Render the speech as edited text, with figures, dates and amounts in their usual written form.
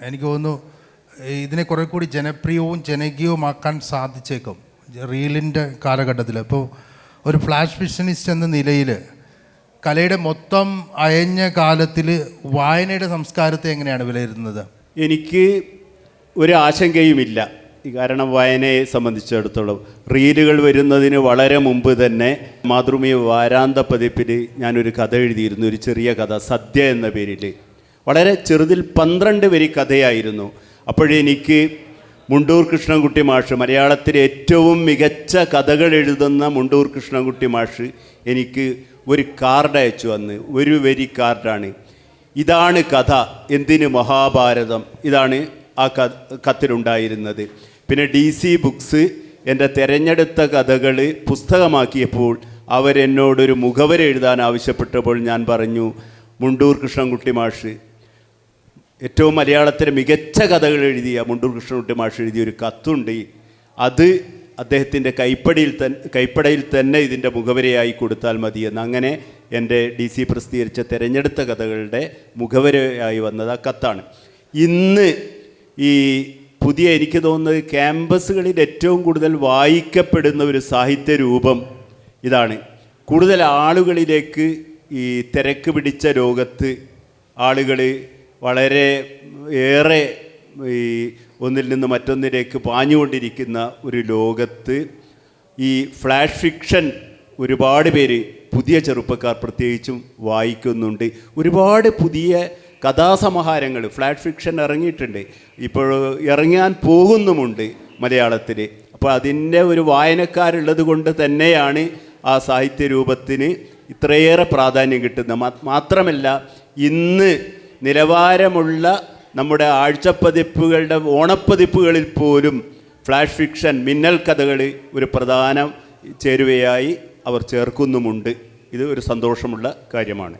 എനിക്ക് തോന്നുന്നു ഇതിനെ കുറെ കൂടി ജനപ്രിയവും ജനകീയവുമാക്കാൻ സാധിച്ചേക്കും റീലിൻ്റെ കാലഘട്ടത്തിൽ. ഇപ്പോൾ ഒരു ഫ്ലാഷ് ഫിഷനിസ്റ്റ് എന്ന നിലയിൽ കലയുടെ മൊത്തം അയഞ്ഞ കാലത്തിൽ വായനയുടെ സംസ്കാരത്തെ എങ്ങനെയാണ് വിലയിരുത്തുന്നത്? എനിക്ക് ഒരു ആശങ്കയുമില്ല. കാരണം വായനയെ സംബന്ധിച്ചിടത്തോളം റീലുകൾ വരുന്നതിന് വളരെ മുമ്പ് തന്നെ മാതൃഭൂമി വാരാന്ത പതിപ്പിൽ ഞാനൊരു കഥ എഴുതിയിരുന്നു, ഒരു ചെറിയ കഥ, സദ്യ എന്ന പേരിൽ. വളരെ ചെറുതിൽ 12 വരി കഥയായിരുന്നു. അപ്പോഴെനിക്ക് മുണ്ടൂർ കൃഷ്ണൻകുട്ടി മാഷ്, മലയാളത്തിലെ ഏറ്റവും മികച്ച കഥകൾ എഴുതുന്ന മുണ്ടൂർ കൃഷ്ണൻകുട്ടി മാഷ് എനിക്ക് ഒരു കാർഡ് അയച്ചു. അന്ന് ഒരു വരി കാർഡാണ്. ഇതാണ് കഥ, എന്തിന് മഹാഭാരതം, ഇതാണ് ആ കത്തിലുണ്ടായിരുന്നത്. പിന്നെ DC ബുക്സ് എൻ്റെ തിരഞ്ഞെടുത്ത കഥകൾ പുസ്തകമാക്കിയപ്പോൾ അവരെന്നോടൊരു മുഖവര എഴുതാൻ ആവശ്യപ്പെട്ടപ്പോൾ ഞാൻ പറഞ്ഞു, മുണ്ടൂർ കൃഷ്ണൻകുട്ടി മാഷ്, ഏറ്റവും മലയാളത്തിലെ മികച്ച കഥകൾ എഴുതിയ മുണ്ടൂർ കൃഷ്ണൻകുട്ടി മാഷ് എഴുതിയൊരു കത്തുണ്ട്, അത് അദ്ദേഹത്തിൻ്റെ കൈപ്പടയിൽ തന്നെ ഇതിൻ്റെ മുഖവരയായി കൊടുത്താൽ മതിയെന്ന്. അങ്ങനെ എൻ്റെ DC പ്രസിദ്ധീകരിച്ച തിരഞ്ഞെടുത്ത കഥകളുടെ മുഖവരയായി വന്നത് ആ കത്താണ്. ഇന്ന് ഈ പുതിയ, എനിക്ക് തോന്നുന്നത് ക്യാമ്പസുകളിൽ ഏറ്റവും കൂടുതൽ വായിക്കപ്പെടുന്ന ഒരു സാഹിത്യ രൂപം ഇതാണ്. കൂടുതൽ ആളുകളിലേക്ക് ഈ തിരക്ക് പിടിച്ച ലോകത്ത് ആളുകൾ വളരെ ഏറെ ഈ ഒന്നിൽ നിന്ന് മറ്റൊന്നിലേക്ക് പാഞ്ഞുകൊണ്ടിരിക്കുന്ന ഒരു ലോകത്ത് ഈ ഫ്ലാഷ് ഫിക്ഷൻ ഒരുപാട് പേര്, പുതിയ ചെറുപ്പക്കാർ പ്രത്യേകിച്ചും വായിക്കുന്നുണ്ട്. ഒരുപാട് പുതിയ കഥാസമാഹാരങ്ങൾ ഫ്ലാഷ് ഫിക്ഷൻ ഇറങ്ങിയിട്ടുണ്ട്, ഇപ്പോൾ ഇറങ്ങാൻ പോകുന്നുമുണ്ട് മലയാളത്തിൽ. അപ്പോൾ അതിൻ്റെ ഒരു വായനക്കാരുള്ളത് കൊണ്ട് തന്നെയാണ് ആ സാഹിത്യ രൂപത്തിന് ഇത്രയേറെ പ്രാധാന്യം കിട്ടുന്നത്. മാത്രമല്ല, ഇന്ന് നിലവാരമുള്ള നമ്മുടെ ആഴ്ചപ്പതിപ്പുകളുടെ ഓണപ്പതിപ്പുകളിൽ പോലും ഫ്ലാഷ് ഫിക്ഷൻ, മിന്നൽ കഥകൾ ഒരു പ്രധാന ചേരുവയായി അവർ ചേർക്കുന്നുമുണ്ട്. ഇത് ഒരു സന്തോഷമുള്ള കാര്യമാണ്.